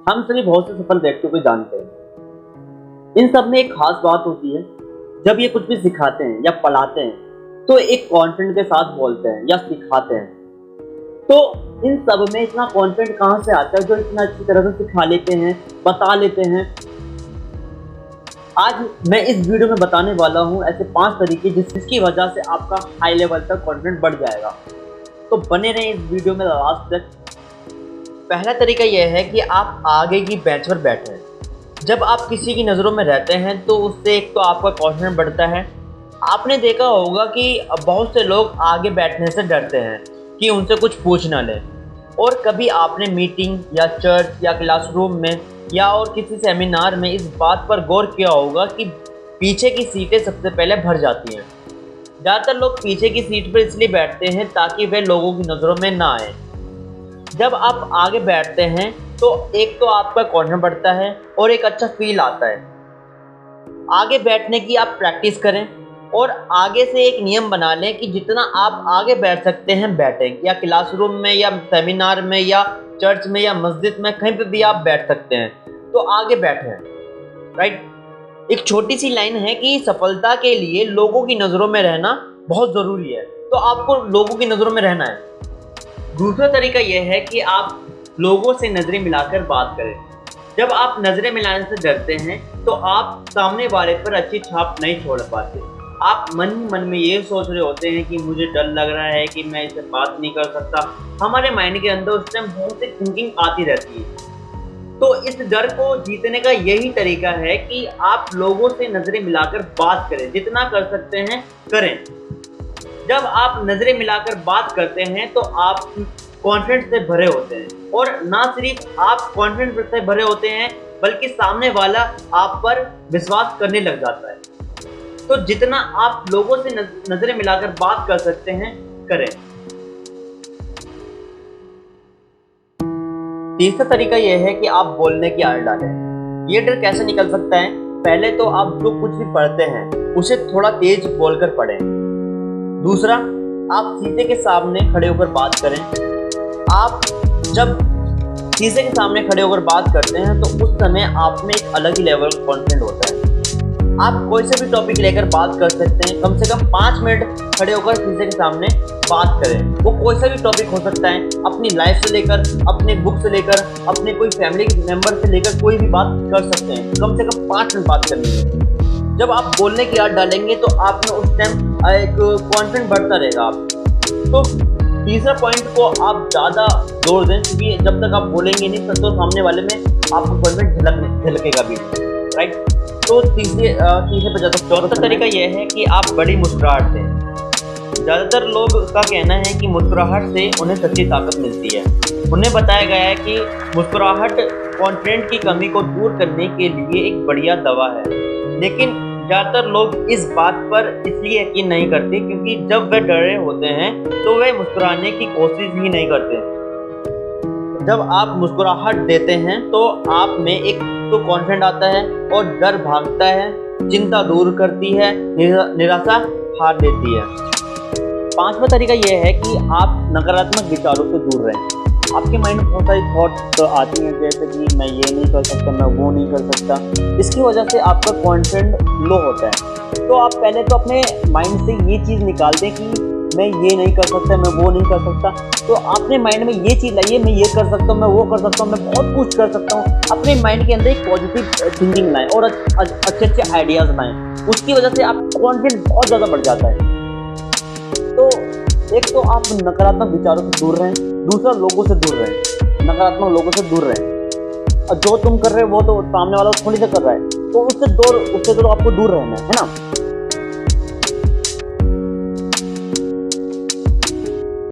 हम सभी बहुत से सफल व्यक्तियों को जानते हैं। इन सब में एक खास बात होती है, जब ये कुछ भी सिखाते हैं या पढ़ाते हैं तो एक कॉन्फिडेंस के साथ बोलते हैं या सिखाते हैं। तो इन सब में इतना कॉन्फिडेंस कहाँ से आता है जो इतना अच्छी तरह से सिखा लेते हैं, बता लेते हैं। आज मैं इस वीडियो में बताने वाला हूँ ऐसे 5 तरीके जिसकी वजह से आपका हाई लेवल तक कॉन्फिडेंस बढ़ जाएगा। तो बने रहें इस वीडियो में लास्ट तक। पहला तरीका यह है कि आप आगे की बेंच पर बैठें। जब आप किसी की नज़रों में रहते हैं तो उससे एक तो आपका कॉन्फिडेंस बढ़ता है। आपने देखा होगा कि बहुत से लोग आगे बैठने से डरते हैं कि उनसे कुछ पूछ ना लें। और कभी आपने मीटिंग या चर्च या क्लासरूम में या और किसी सेमिनार में इस बात पर गौर किया होगा कि पीछे की सीटें सबसे पहले भर जाती हैं। ज़्यादातर लोग पीछे की सीट पर इसलिए बैठते हैं ताकि वे लोगों की नज़रों में ना आए। जब आप आगे बैठते हैं तो एक तो आपका कॉन्फिडेंस बढ़ता है और एक अच्छा फील आता है। आगे बैठने की आप प्रैक्टिस करें और आगे से एक नियम बना लें कि जितना आप आगे बैठ सकते हैं बैठें, या क्लासरूम में या सेमिनार में या चर्च में या मस्जिद में, कहीं पे भी आप बैठ सकते हैं तो आगे बैठें। राइट। एक छोटी सी लाइन है कि सफलता के लिए लोगों की नज़रों में रहना बहुत ज़रूरी है, तो आपको लोगों की नज़रों में रहना है। दूसरा तरीका यह है कि आप लोगों से नज़रें मिलाकर बात करें। जब आप नज़रें मिलाने से डरते हैं तो आप सामने वाले पर अच्छी छाप नहीं छोड़ पाते। आप मन ही मन में ये सोच रहे होते हैं कि मुझे डर लग रहा है कि मैं इससे बात नहीं कर सकता। हमारे माइंड के अंदर उस टाइम बहुत सी थिंकिंग आती रहती है। तो इस डर को जीतने का यही तरीका है कि आप लोगों से नज़रें मिलाकर बात करें। जितना कर सकते हैं करें। जब आप नज़रें मिलाकर बात करते हैं तो आप कॉन्फिडेंस से भरे होते हैं, और ना सिर्फ आप कॉन्फिडेंस से भरे होते हैं बल्कि सामने वाला आप पर विश्वास करने लग जाता है। तो जितना आप लोगों से नज़रें मिलाकर बात कर सकते हैं करें। तीसरा तरीका यह है कि आप बोलने की आदत डालें। ये डर कैसे निकल सकता है? पहले तो आप जो कुछ भी पढ़ते हैं उसे थोड़ा तेज बोलकर पढ़ें। दूसरा, आप शीशे के सामने खड़े होकर बात करें। आप जब शीशे के सामने खड़े होकर बात करते हैं तो उस समय आप में एक अलग ही लेवल का कॉन्फिडेंस होता है। आप कोई से भी टॉपिक लेकर बात कर सकते हैं। कम से कम 5 मिनट खड़े होकर शीशे के सामने बात करें। वो कोई सा भी टॉपिक हो सकता है, अपनी लाइफ से लेकर, अपने बुक से लेकर, अपने कोई फैमिली मेम्बर से लेकर कोई भी बात कर सकते हैं। कम से कम 5 मिनट बात करनी है। जब आप बोलने की आदत डालेंगे तो आप में उस टाइम एक कॉन्फिडेंस बढ़ता रहेगा। आप तो तीसरा पॉइंट को आप ज़्यादा जोर दें, क्योंकि जब तक आप बोलेंगे नहीं तो सामने वाले में आपको कॉन्फिडेंस झलकेगा भी। राइट। तो तीसरे पे जाता हूँ। चौथा तरीका यह है कि आप बड़ी मुस्कुराहट दें। ज़्यादातर लोग का कहना है कि मुस्कुराहट से उन्हें सच्ची ताकत मिलती है। उन्हें बताया गया है कि मुस्कुराहट कॉन्फिडेंस की कमी को दूर करने के लिए एक बढ़िया दवा है। लेकिन ज़्यादातर लोग इस बात पर इसलिए यकीन नहीं करते क्योंकि जब वे डरे होते हैं तो वे मुस्कुराने की कोशिश ही नहीं करते। जब आप मुस्कुराहट देते हैं तो आप में एक तो कॉन्फिडेंस आता है और डर भागता है, चिंता दूर करती है, निराशा हार देती है। 5वां तरीका यह है कि आप नकारात्मक विचारों से दूर रहें। आपके माइंड में बहुत सारी थॉट्स आती हैं, जैसे कि मैं ये नहीं कर सकता, मैं वो नहीं कर सकता। इसकी वजह से आपका कॉन्फिडेंस लो होता है। तो आप पहले तो अपने माइंड से ये चीज़ निकाल दें कि मैं ये नहीं कर सकता, मैं वो नहीं कर सकता। तो अपने माइंड में ये चीज़ लाइए, मैं ये कर सकता हूँ, मैं वो कर सकता हूँ, मैं बहुत कुछ कर सकता हूँ। अपने माइंड के अंदर एक पॉजिटिव थिंकिंग लाएं और अच्छे अच्छे आइडियाज़ लाएं। उसकी वजह से आपका कॉन्फिडेंस बहुत ज़्यादा बढ़ जाता है। तो एक तो आप नकारात्मक विचारों से दूर रहें। दूसरा, लोगों से दूर रहें। नकारात्मक लोगों से दूर रहें। और जो तुम कर रहे हो वो तो सामने वाला थोड़ी सा कर रहा है, तो उससे दूर आपको दूर रहना है ना।